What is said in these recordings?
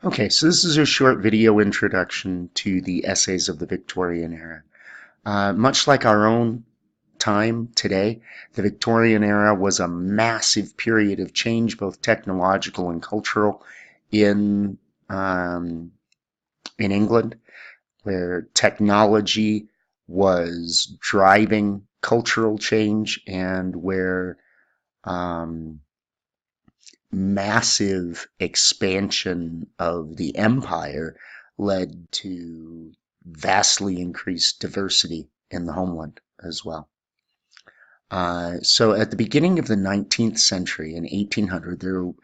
Okay, so this is a short video introduction to the essays of the Victorian era. Much like our own time today, the Victorian era was a massive period of change, both technological and cultural, in um, in England, where technology was driving cultural change and where um, massive expansion of the empire led to vastly increased diversity in the homeland as well. So at the beginning of the 19th century, in 1800,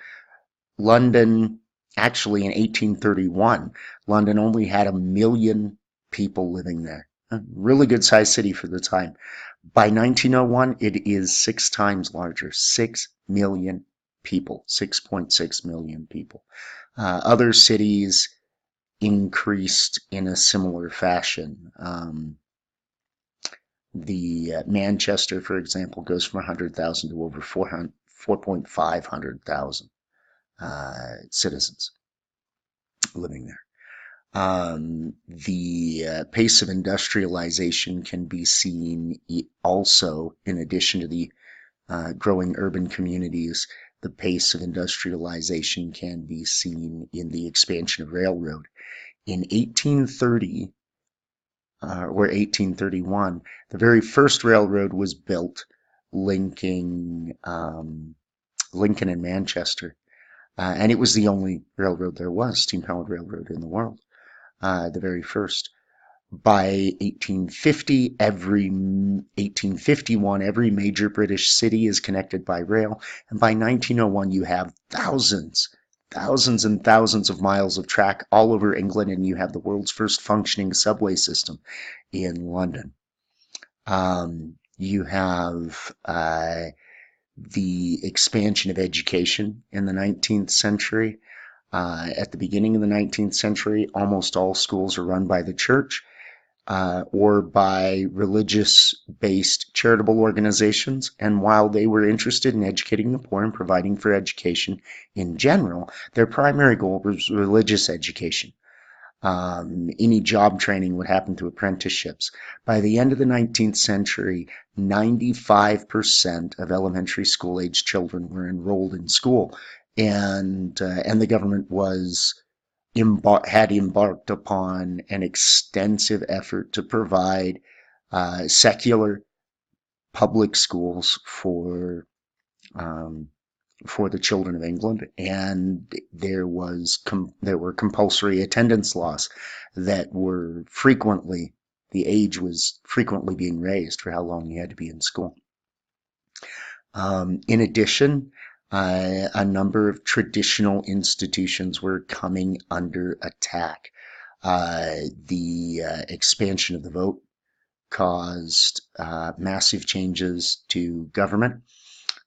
London, actually in 1831, London only had 1 million people living there. A really good sized city for the time. By 1901, it is 6 times larger, 6 million people, 6.6 million people. Other cities increased in a similar fashion. The Manchester, for example, goes from 100,000 to over 4.5 citizens living there. The pace of industrialization can be seen also, in addition to the growing urban communities. The pace of industrialization can be seen in the expansion of railroad. In 1830 or 1831, the very first railroad was built, linking Lincoln and Manchester. And it was the only railroad there was, steam-powered railroad in the world, the very first. By 1851, every major British city is connected by rail, and by 1901, you have thousands and thousands of miles of track all over England, and you have the world's first functioning subway system in London. You have the expansion of education in the 19th century. At the beginning of the 19th century, almost all schools are run by the church or by religious-based charitable organizations. And while they were interested in educating the poor and providing for education in general, their primary goal was religious education. Any job training would happen through apprenticeships. By the end of the 19th century, 95% of elementary school age children were enrolled in school, and the government had embarked upon an extensive effort to provide secular public schools for the children of England, and there were compulsory attendance laws that were frequently the age was frequently being raised for how long you had to be in school. In addition, a number of traditional institutions were coming under attack. The expansion of the vote caused massive changes to government.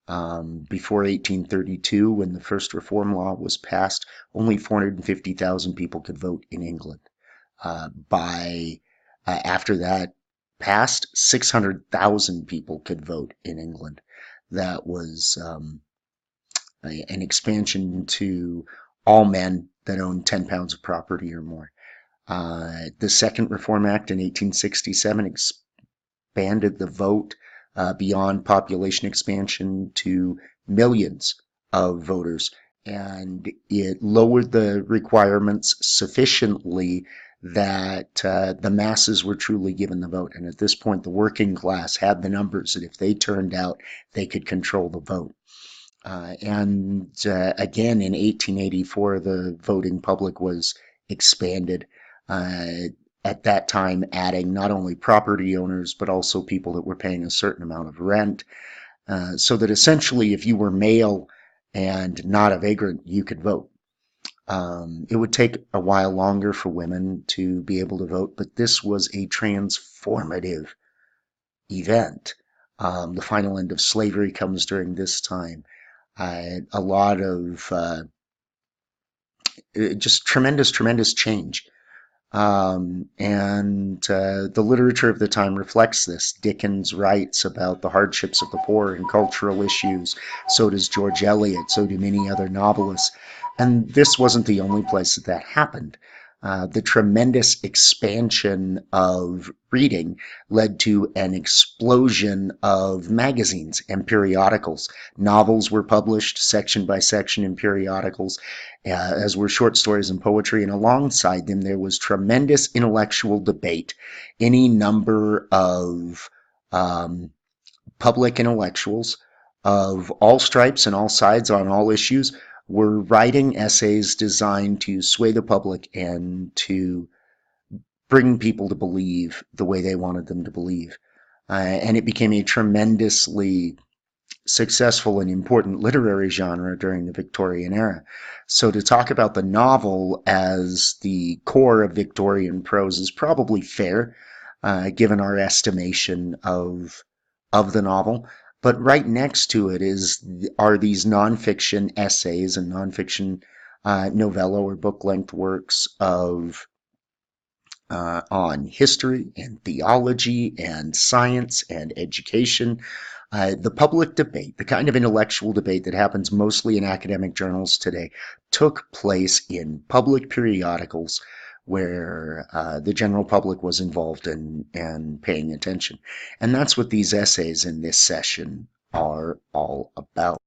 Before 1832, when the first reform law was passed, only 450,000 people could vote in England. After that passed, 600,000 people could vote in England. That was an expansion to all men that owned 10 pounds of property or more. The Second Reform Act in 1867 expanded the vote beyond population expansion to millions of voters, and it lowered the requirements sufficiently that the masses were truly given the vote. And at this point, the working class had the numbers that if they turned out, they could control the vote. Again, in 1884, the voting public was expanded. At that time, adding not only property owners, but also people that were paying a certain amount of rent, so that essentially if you were male and not a vagrant, you could vote. It would take a while longer for women to be able to vote, but this was a transformative event. The final end of slavery comes during this time. A lot of just tremendous change. The literature of the time reflects this. Dickens writes about the hardships of the poor and cultural issues. So does George Eliot. So do many other novelists. And this wasn't the only place that that happened. The tremendous expansion of reading led to an explosion of magazines and periodicals. Novels were published section by section in periodicals, as were short stories and poetry, and alongside them there was tremendous intellectual debate. Any number of public intellectuals of all stripes and all sides on all issues were writing essays designed to sway the public and to bring people to believe the way they wanted them to believe. And it became a tremendously successful and important literary genre during the Victorian era. So to talk about the novel as the core of Victorian prose is probably fair, given our estimation of the novel. But right next to it are these nonfiction essays and nonfiction novella or book length works of on history and theology and science and education. The public debate, the kind of intellectual debate that happens mostly in academic journals today, took place in public periodicals where the general public was involved and paying attention. And that's what these essays in this session are all about.